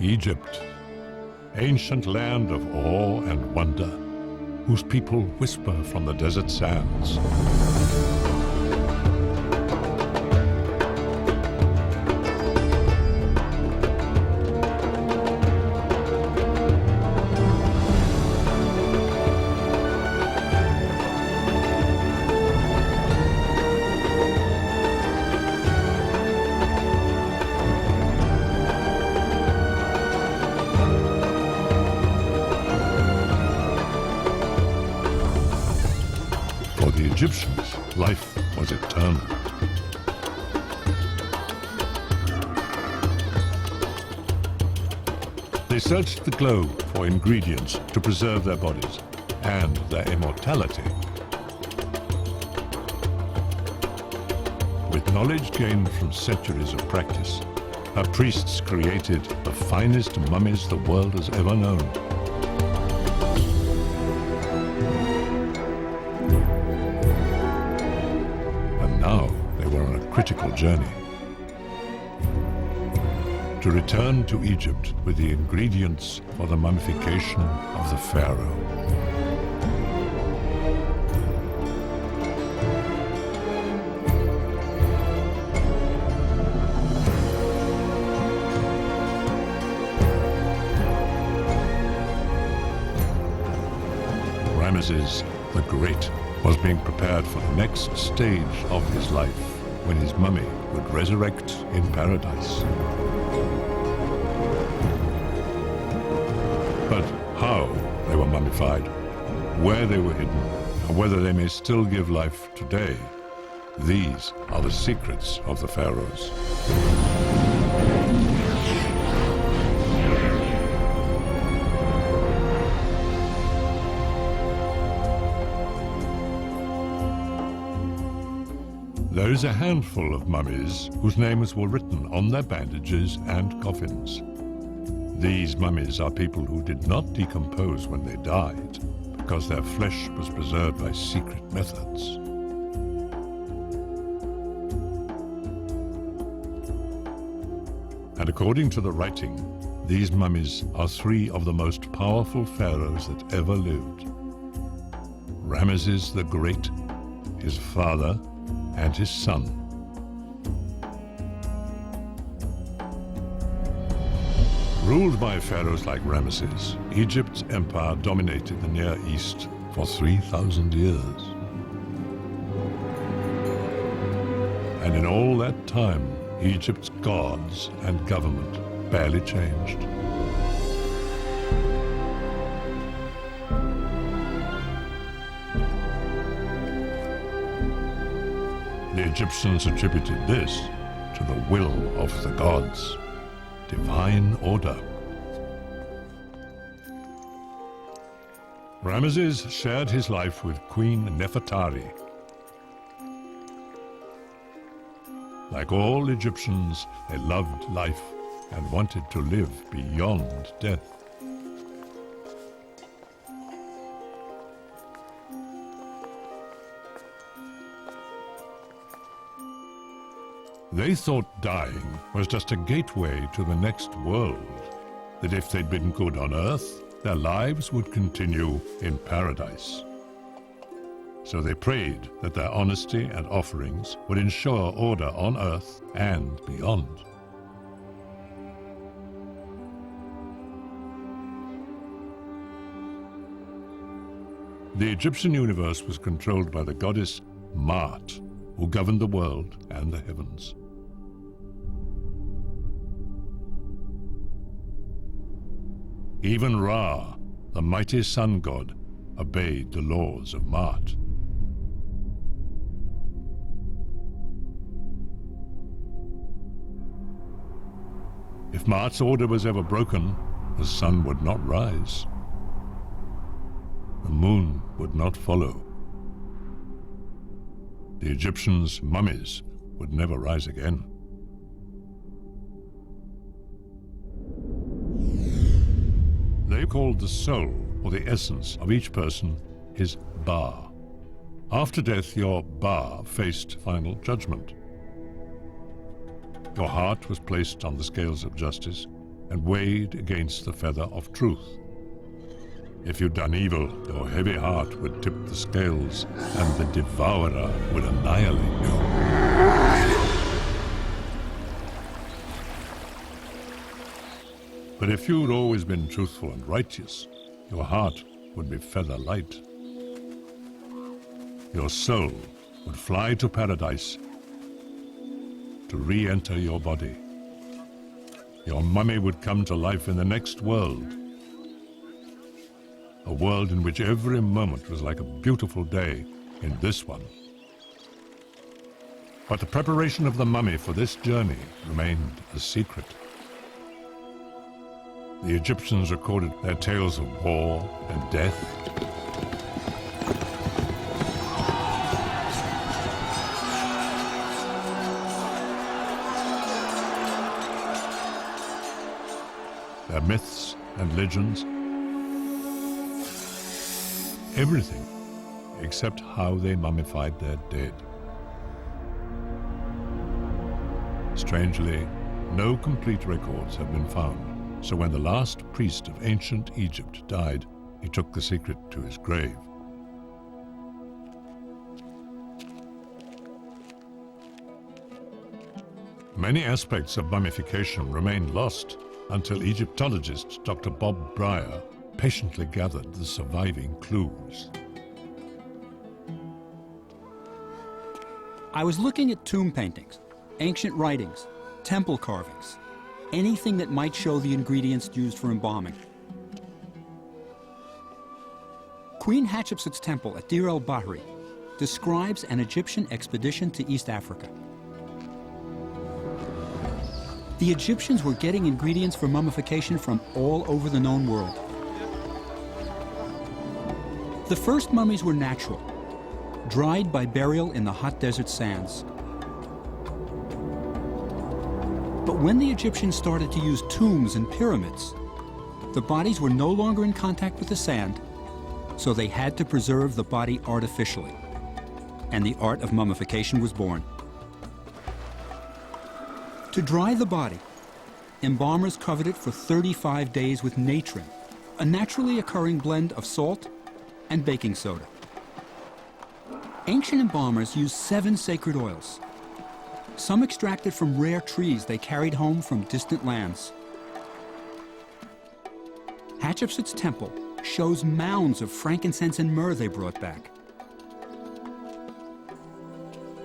Egypt, ancient land of awe and wonder, whose people whisper from the desert sands. For the Egyptians, life was eternal. They searched the globe for ingredients to preserve their bodies and their immortality. With knowledge gained from centuries of practice, our priests created the finest mummies the world has ever known. Now they were on a critical journey to return to Egypt with the ingredients for the mummification of the pharaoh. Ramesses the Great was being prepared for the next stage of his life, when his mummy would resurrect in paradise. But how they were mummified, where they were hidden, and whether they may still give life today, these are the secrets of the pharaohs. There is a handful of mummies whose names were written on their bandages and coffins. These mummies are people who did not decompose when they died, because their flesh was preserved by secret methods. And according to the writing, these mummies are three of the most powerful pharaohs that ever lived: Ramesses the Great, his father, and his son. Ruled by pharaohs like Ramesses, Egypt's empire dominated the Near East for 3,000 years. And in all that time, Egypt's gods and government barely changed. The Egyptians attributed this to the will of the gods, divine order. Ramesses shared his life with Queen Nefertari. Like all Egyptians, they loved life and wanted to live beyond death. They thought dying was just a gateway to the next world, that if they'd been good on earth, their lives would continue in paradise. So they prayed that their honesty and offerings would ensure order on earth and beyond. The Egyptian universe was controlled by the goddess Maat, who governed the world and the heavens. Even Ra, the mighty sun god, obeyed the laws of Maat. If Maat's order was ever broken, the sun would not rise. The moon would not follow. The Egyptians' mummies would never rise again. They called the soul, or the essence of each person, his Ba. After death, your Ba faced final judgment. Your heart was placed on the scales of justice, and weighed against the feather of truth. If you'd done evil, your heavy heart would tip the scales, and the devourer would annihilate you. But if you'd always been truthful and righteous, your heart would be feather light. Your soul would fly to paradise to re-enter your body. Your mummy would come to life in the next world, a world in which every moment was like a beautiful day in this one. But the preparation of the mummy for this journey remained a secret. The Egyptians recorded their tales of war and death. Their myths and legends. Everything except how they mummified their dead. Strangely, no complete records have been found. So when the last priest of ancient Egypt died, he took the secret to his grave. Many aspects of mummification remained lost until Egyptologist Dr. Bob Breyer patiently gathered the surviving clues. I was looking at tomb paintings, ancient writings, temple carvings, anything that might show the ingredients used for embalming. Queen Hatshepsut's temple at Deir el-Bahri describes an Egyptian expedition to East Africa. The Egyptians were getting ingredients for mummification from all over the known world. The first mummies were natural, dried by burial in the hot desert sands. But when the Egyptians started to use tombs and pyramids, the bodies were no longer in contact with the sand, so they had to preserve the body artificially, and the art of mummification was born. To dry the body, embalmers covered it for 35 days with natron, a naturally occurring blend of salt and baking soda. Ancient embalmers used 7 sacred oils, some extracted from rare trees they carried home from distant lands. Hatshepsut's temple shows mounds of frankincense and myrrh they brought back.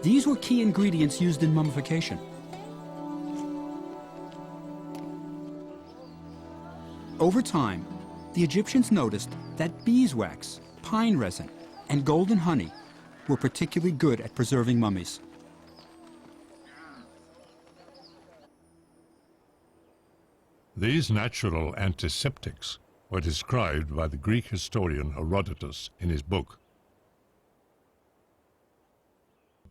These were key ingredients used in mummification. Over time, the Egyptians noticed that beeswax, pine resin, and golden honey were particularly good at preserving mummies. These natural antiseptics were described by the Greek historian Herodotus in his book.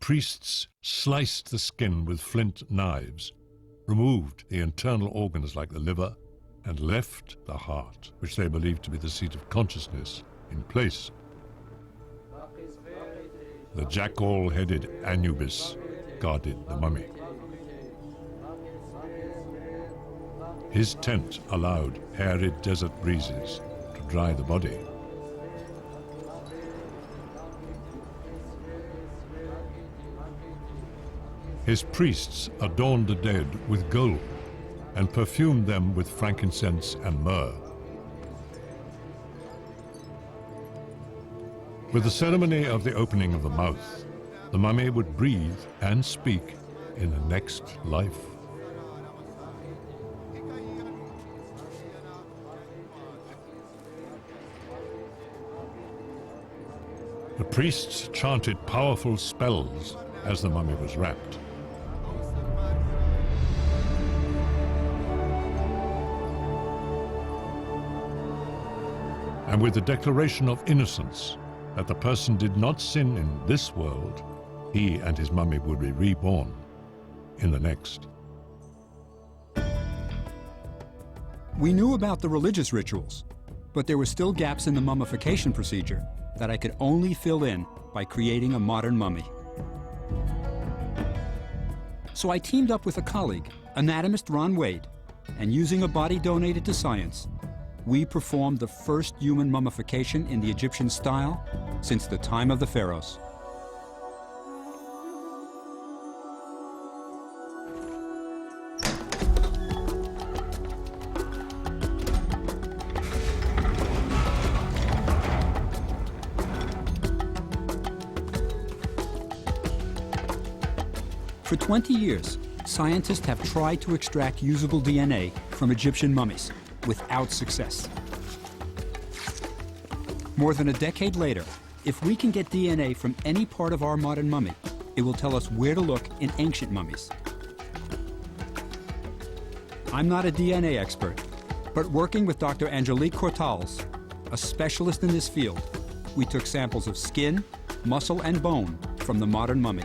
Priests sliced the skin with flint knives, removed the internal organs like the liver, and left the heart, which they believed to be the seat of consciousness, in place. The jackal-headed Anubis guarded the mummy. His tent allowed arid desert breezes to dry the body. His priests adorned the dead with gold and perfumed them with frankincense and myrrh. With the ceremony of the opening of the mouth, the mummy would breathe and speak in the next life. The priests chanted powerful spells as the mummy was wrapped. And with the declaration of innocence that the person did not sin in this world, he and his mummy would be reborn in the next. We knew about the religious rituals, but there were still gaps in the mummification procedure that I could only fill in by creating a modern mummy. So I teamed up with a colleague, anatomist Ron Wade, And using a body donated to science, we performed the first human mummification in the Egyptian style since the time of the pharaohs. For 20 years, scientists have tried to extract usable DNA from Egyptian mummies without success. More than a decade later, if we can get DNA from any part of our modern mummy, it will tell us where to look in ancient mummies. I'm not a DNA expert, but working with Dr. Angelique Cortals, a specialist in this field, we took samples of skin, muscle, and bone from the modern mummy.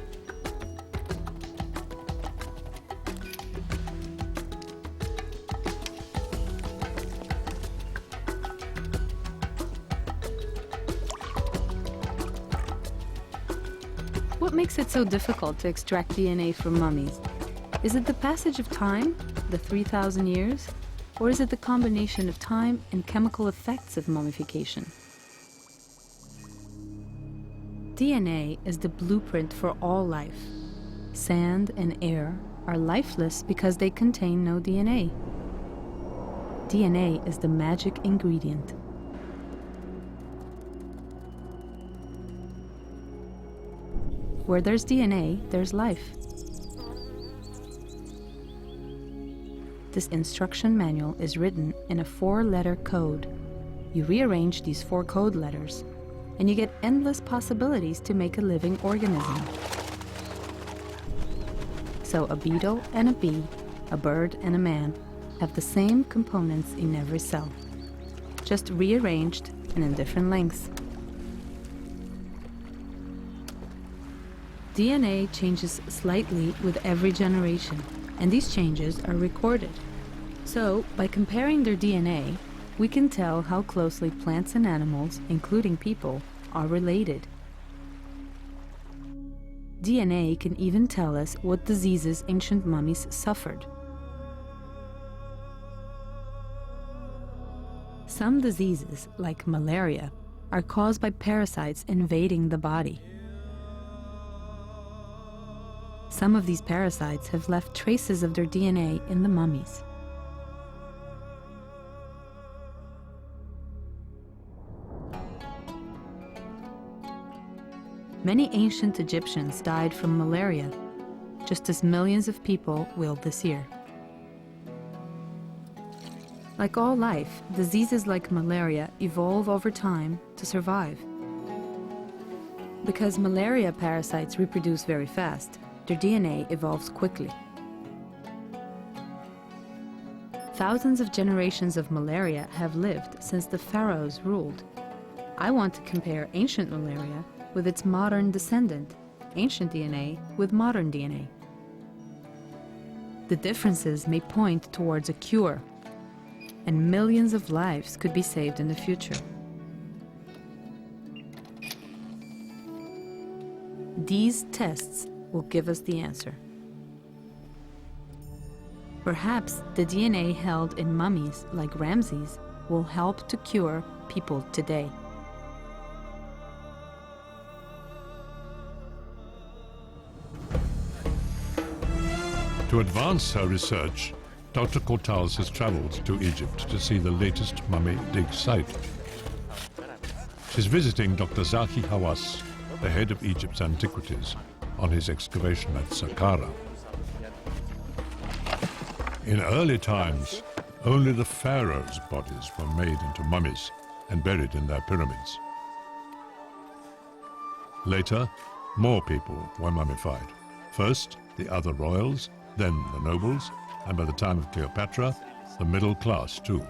What makes it so difficult to extract DNA from mummies? Is it the passage of time, the 3,000 years? Or is it the combination of time and chemical effects of mummification? DNA is the blueprint for all life. Sand and air are lifeless because they contain no DNA. DNA is the magic ingredient. Where there's DNA, there's life. This instruction manual is written in a 4-letter code. You rearrange these 4 code letters, and you get endless possibilities to make a living organism. So a beetle and a bee, a bird and a man, have the same components in every cell, just rearranged and in different lengths. DNA changes slightly with every generation, and these changes are recorded. So, by comparing their DNA, we can tell how closely plants and animals, including people, are related. DNA can even tell us what diseases ancient mummies suffered. Some diseases, like malaria, are caused by parasites invading the body. Some of these parasites have left traces of their DNA in the mummies. Many ancient Egyptians died from malaria, just as millions of people will this year. Like all life, diseases like malaria evolve over time to survive. Because malaria parasites reproduce very fast, their DNA evolves quickly. Thousands of generations of malaria have lived since the pharaohs ruled. I want to compare ancient malaria with its modern descendant, ancient DNA with modern DNA. The differences may point towards a cure, and millions of lives could be saved in the future. These tests will give us the answer. Perhaps the DNA held in mummies like Ramses will help to cure people today. To advance her research, Dr. Cortals has traveled to Egypt to see the latest mummy dig site. She's visiting Dr. Zahi Hawass, the head of Egypt's antiquities, on his excavation at Saqqara. In early times, only the pharaohs' bodies were made into mummies and buried in their pyramids. Later, more people were mummified. First, the other royals, then the nobles, and by the time of Cleopatra, the middle class too.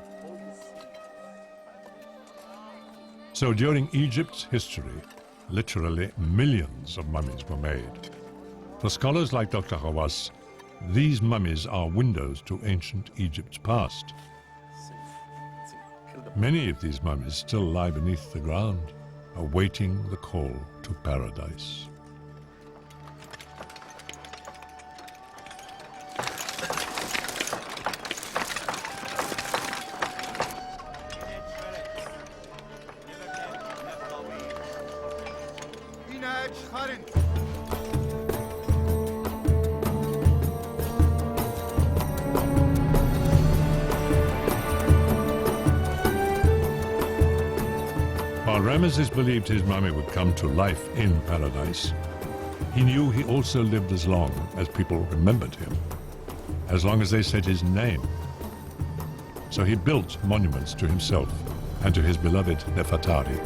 So during Egypt's history, literally millions of mummies were made. For scholars like Dr. Hawass, these mummies are windows to ancient Egypt's past. Many of these mummies still lie beneath the ground, awaiting the call to paradise. While Ramesses believed his mummy would come to life in paradise, he knew he also lived as long as people remembered him, as long as they said his name. So he built monuments to himself and to his beloved Nefertari.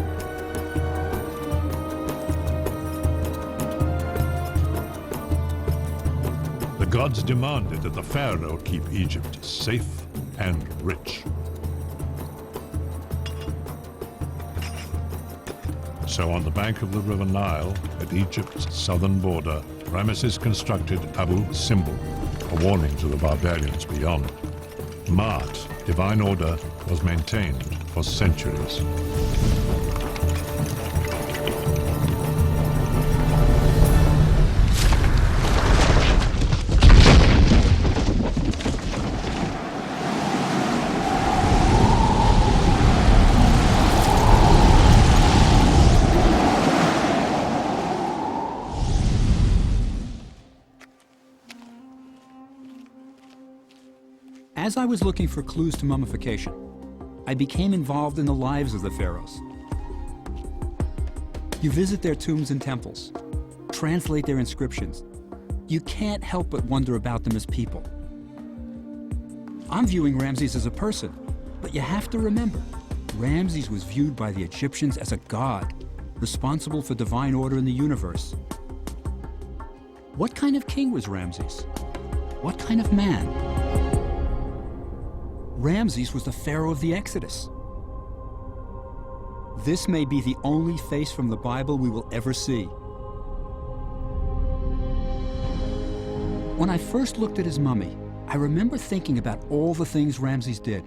The gods demanded that the pharaoh keep Egypt safe and rich. So on the bank of the River Nile, at Egypt's southern border, Ramesses constructed Abu Simbel, a warning to the barbarians beyond. Ma'at, divine order, was maintained for centuries. As I was looking for clues to mummification, I became involved in the lives of the pharaohs. You visit their tombs and temples, translate their inscriptions. You can't help but wonder about them as people. I'm viewing Ramses as a person, but you have to remember, Ramses was viewed by the Egyptians as a god, responsible for divine order in the universe. What kind of king was Ramses? What kind of man? Ramses was the pharaoh of the Exodus. This may be the only face from the Bible we will ever see. When I first looked at his mummy, I remember thinking about all the things Ramses did.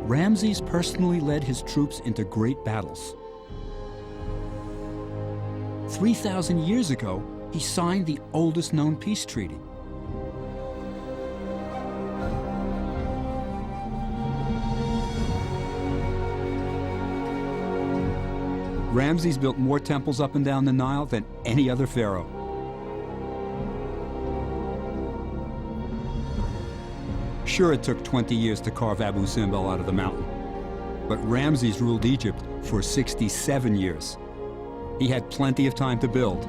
Ramses personally led his troops into great battles. 3,000 years ago, he signed the oldest known peace treaty. Ramses built more temples up and down the Nile than any other pharaoh. Sure, it took 20 years to carve Abu Simbel out of the mountain, but Ramses ruled Egypt for 67 years. He had plenty of time to build.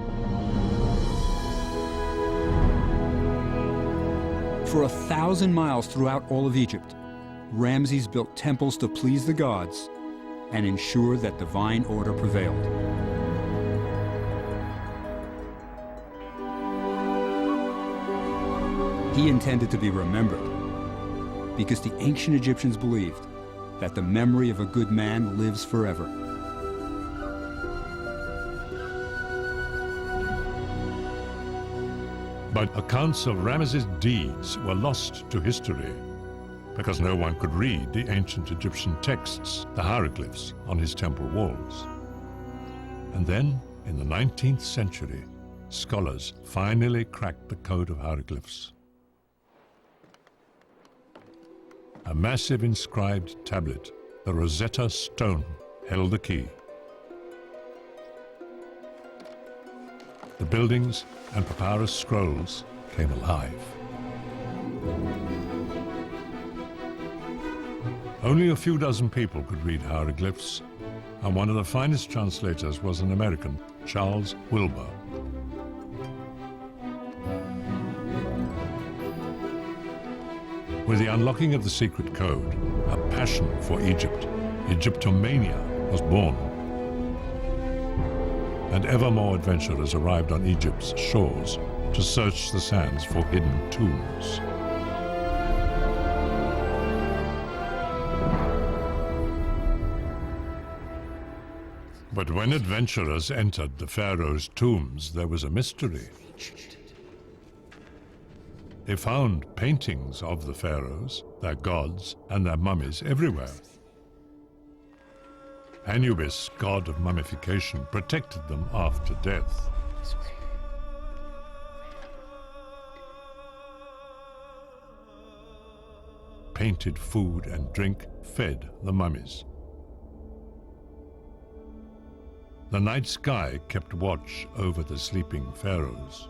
For 1,000 miles throughout all of Egypt, Ramses built temples to please the gods and ensure that divine order prevailed. He intended to be remembered because the ancient Egyptians believed that the memory of a good man lives forever. But accounts of Ramesses' deeds were lost to history because no one could read the ancient Egyptian texts, the hieroglyphs on his temple walls. And then, in the 19th century, scholars finally cracked the code of hieroglyphs. A massive inscribed tablet, the Rosetta Stone, held the key. The buildings and papyrus scrolls came alive. Only a few dozen people could read hieroglyphs, and one of the finest translators was an American, Charles Wilbur. With the unlocking of the secret code, a passion for Egypt, Egyptomania, was born. And ever more adventurers arrived on Egypt's shores to search the sands for hidden tombs. But when adventurers entered the pharaoh's tombs, there was a mystery. They found paintings of the pharaohs, their gods, and their mummies everywhere. Anubis, god of mummification, protected them after death. Painted food and drink fed the mummies. The night sky kept watch over the sleeping pharaohs.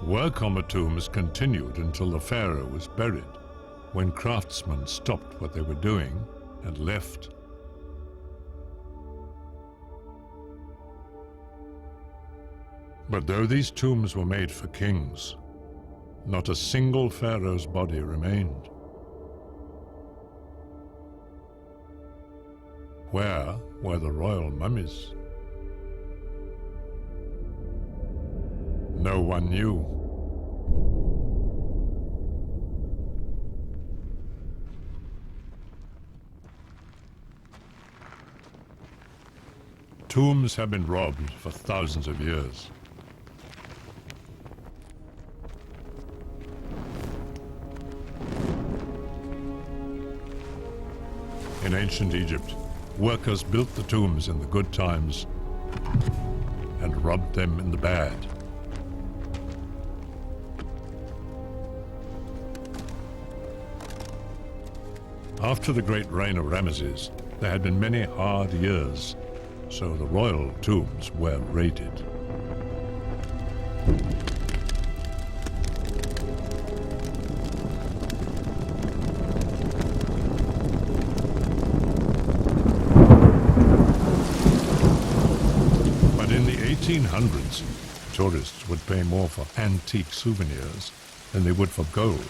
Work on the tombs continued until the pharaoh was buried, when craftsmen stopped what they were doing and left. But though these tombs were made for kings, not a single pharaoh's body remained. Where were the royal mummies? No one knew. Tombs have been robbed for thousands of years. In ancient Egypt, workers built the tombs in the good times and robbed them in the bad. After the great reign of Ramesses, there had been many hard years, so the royal tombs were raided. But in the 1800s, tourists would pay more for antique souvenirs than they would for gold.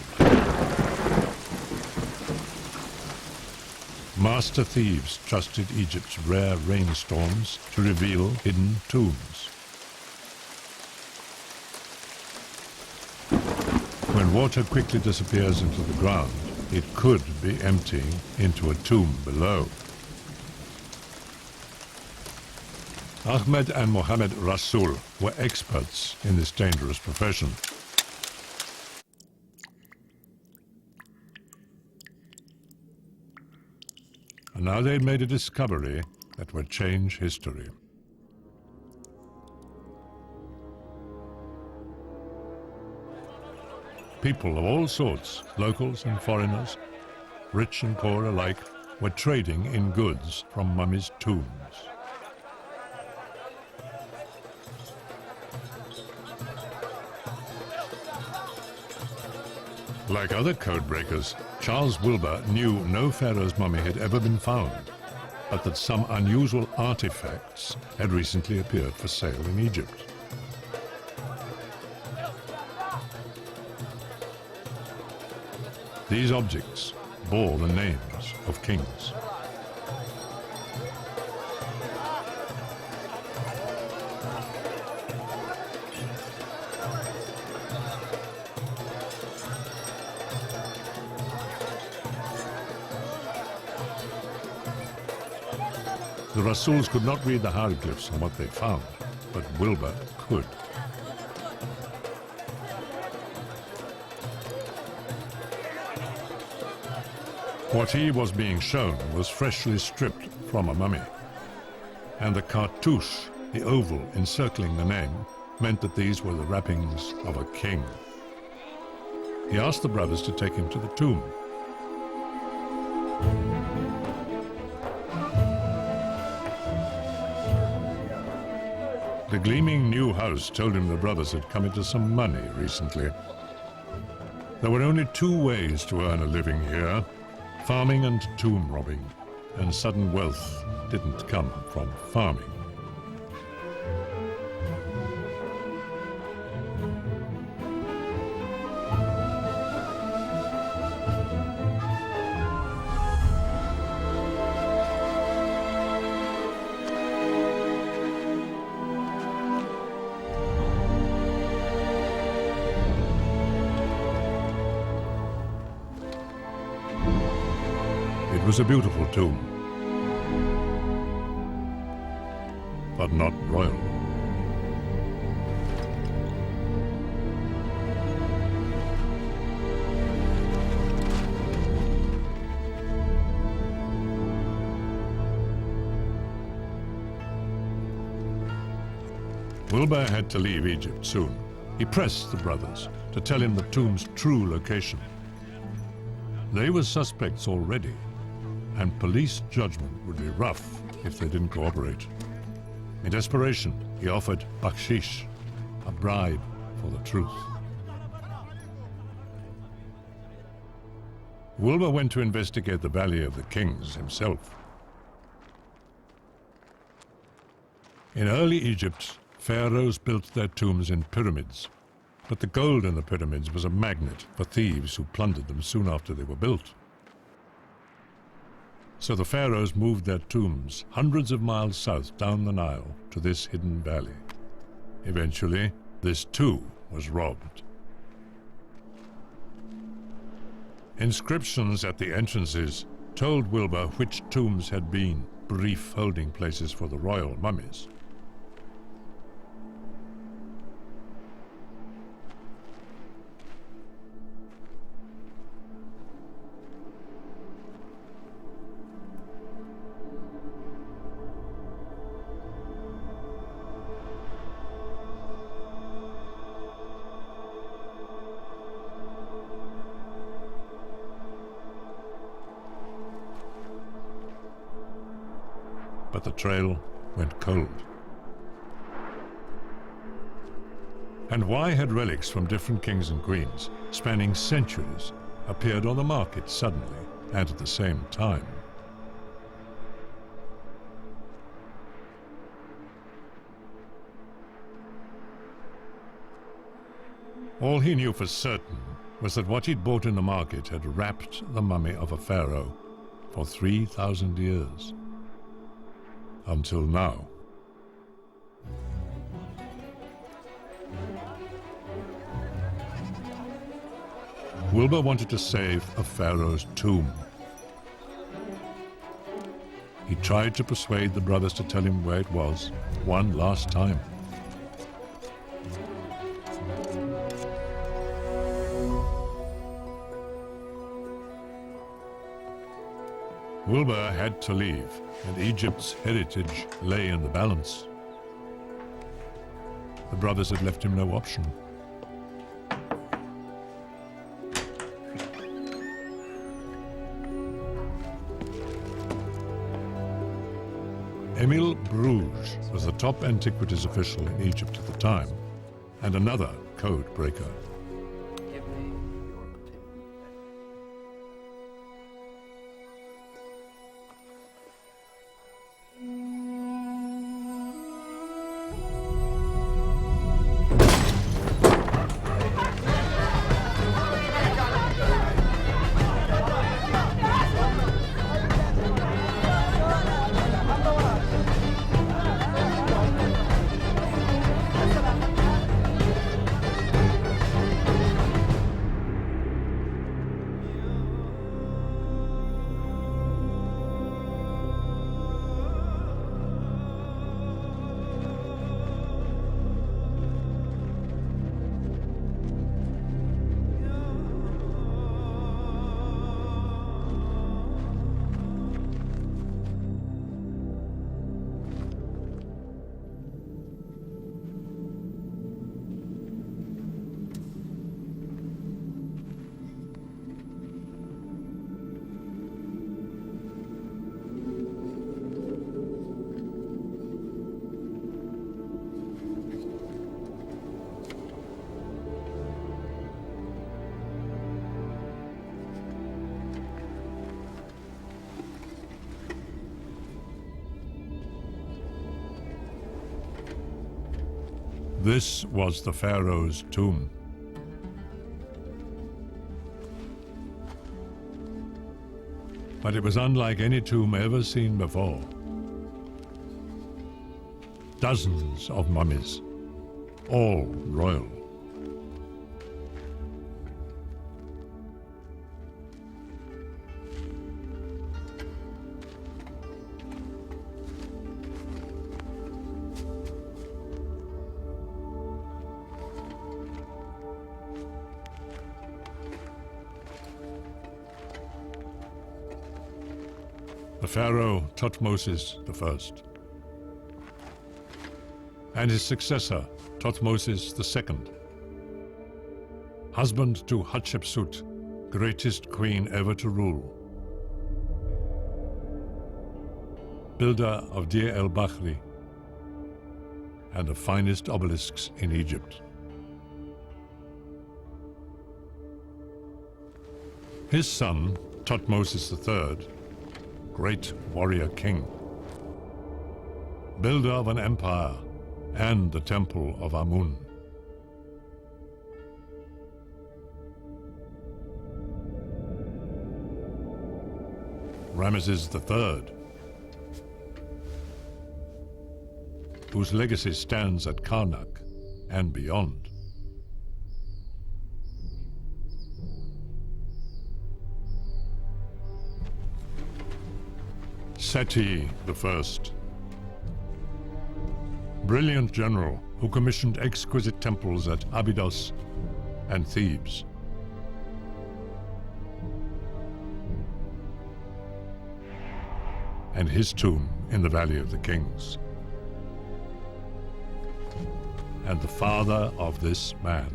Master thieves trusted Egypt's rare rainstorms to reveal hidden tombs. When water quickly disappears into the ground, it could be emptying into a tomb below. Ahmed and Mohammed Rasul were experts in this dangerous profession. And now they'd made a discovery that would change history. People of all sorts, locals and foreigners, rich and poor alike, were trading in goods from mummies' tombs. Like other code breakers, Charles Wilbur knew no pharaoh's mummy had ever been found, but that some unusual artifacts had recently appeared for sale in Egypt. These objects bore the names of kings. The Rasuls could not read the hieroglyphs on what they found, but Wilbur could. What he was being shown was freshly stripped from a mummy, and the cartouche, the oval encircling the name, meant that these were the wrappings of a king. He asked the brothers to take him to the tomb. The gleaming new house told him the brothers had come into some money recently. There were only two ways to earn a living here: farming and tomb robbing, and sudden wealth didn't come from farming. It was a beautiful tomb, but not royal. Wilbur had to leave Egypt soon. He pressed the brothers to tell him the tomb's true location. They were suspects already, and police judgment would be rough if they didn't cooperate. In desperation, he offered bakshish, a bribe for the truth. Wilbur went to investigate the Valley of the Kings himself. In early Egypt, pharaohs built their tombs in pyramids, but the gold in the pyramids was a magnet for thieves who plundered them soon after they were built. So the pharaohs moved their tombs hundreds of miles south down the Nile to this hidden valley. Eventually, this too was robbed. Inscriptions at the entrances told Wilbur which tombs had been brief holding places for the royal mummies. But the trail went cold. And why had relics from different kings and queens, spanning centuries, appeared on the market suddenly and at the same time? All he knew for certain was that what he'd bought in the market had wrapped the mummy of a pharaoh for 3,000 years. Until now. Wilbur wanted to save a pharaoh's tomb. He tried to persuade the brothers to tell him where it was one last time. Wilbur had to leave, and Egypt's heritage lay in the balance. The brothers had left him no option. Emile Bruges was the top antiquities official in Egypt at the time, and another code breaker. This was the pharaoh's tomb. But it was unlike any tomb ever seen before. Dozens of mummies, all royal. The pharaoh Thutmose I. and his successor, Thutmose II, husband to Hatshepsut, greatest queen ever to rule, builder of Deir el-Bahri and the finest obelisks in Egypt. His son, Thutmose III, great warrior king, builder of an empire and the temple of Amun. Ramesses III, whose legacy stands at Karnak and beyond. Seti I, brilliant general who commissioned exquisite temples at Abydos and Thebes. And his tomb in the Valley of the Kings. And the father of this man,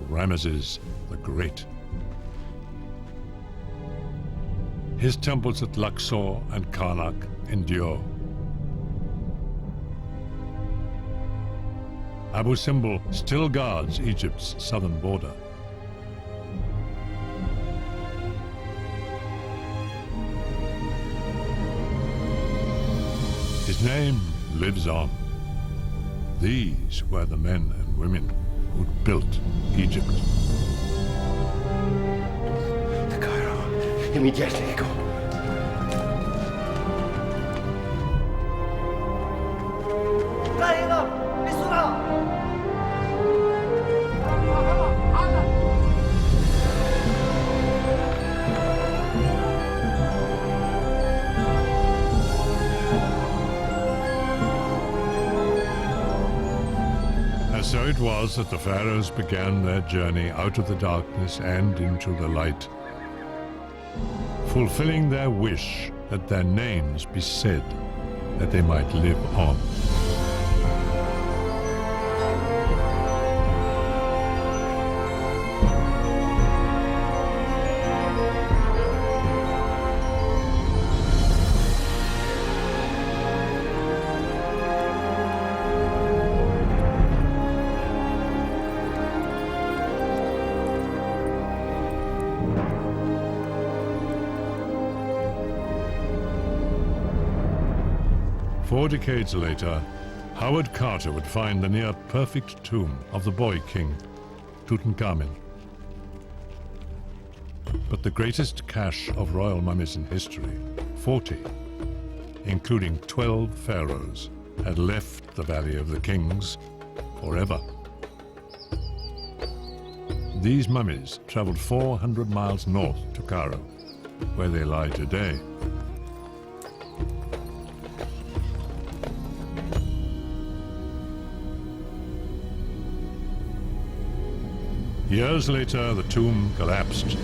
Ramesses the Great. His temples at Luxor and Karnak endure. Abu Simbel still guards Egypt's southern border. His name lives on. These were the men and women who built Egypt. The Cairo. Immediately go. So it was that the pharaohs began their journey out of the darkness and into the light, fulfilling their wish that their names be said, that they might live on. Four decades later, Howard Carter would find the near-perfect tomb of the boy king, Tutankhamun. But the greatest cache of royal mummies in history, 40, including 12 pharaohs, had left the Valley of the Kings forever. These mummies traveled 400 miles north to Cairo, where they lie today. Years later, the tomb collapsed.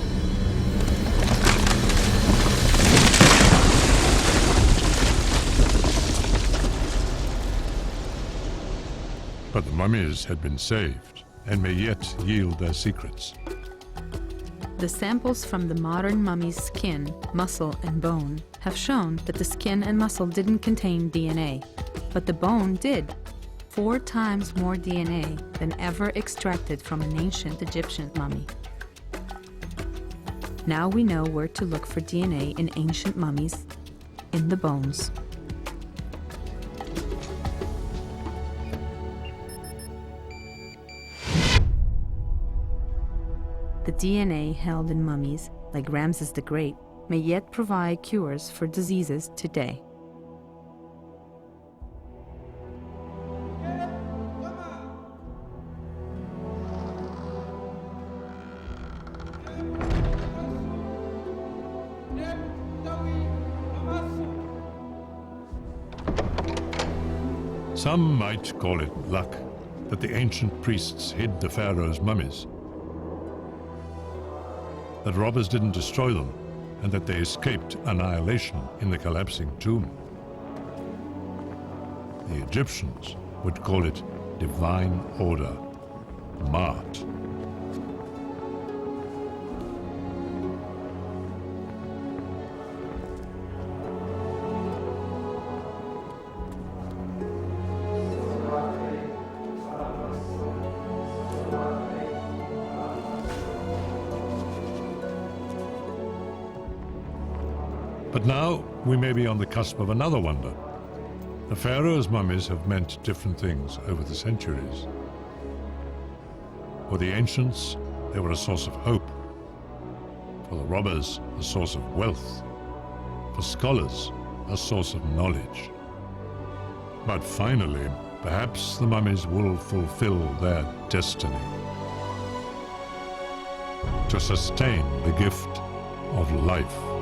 But the mummies had been saved and may yet yield their secrets. The samples from the modern mummy's skin, muscle, and bone have shown that the skin and muscle didn't contain DNA, but the bone did. 4 times more DNA than ever extracted from an ancient Egyptian mummy. Now we know where to look for DNA in ancient mummies, in the bones. The DNA held in mummies, like Ramses the Great, may yet provide cures for diseases today. Some might call it luck that the ancient priests hid the pharaoh's mummies, that robbers didn't destroy them, and that they escaped annihilation in the collapsing tomb. The Egyptians would call it divine order, Mart. But now we may be on the cusp of another wonder. The pharaoh's mummies have meant different things over the centuries. For the ancients, they were a source of hope. For the robbers, a source of wealth. For scholars, a source of knowledge. But finally, perhaps the mummies will fulfill their destiny. To sustain the gift of life.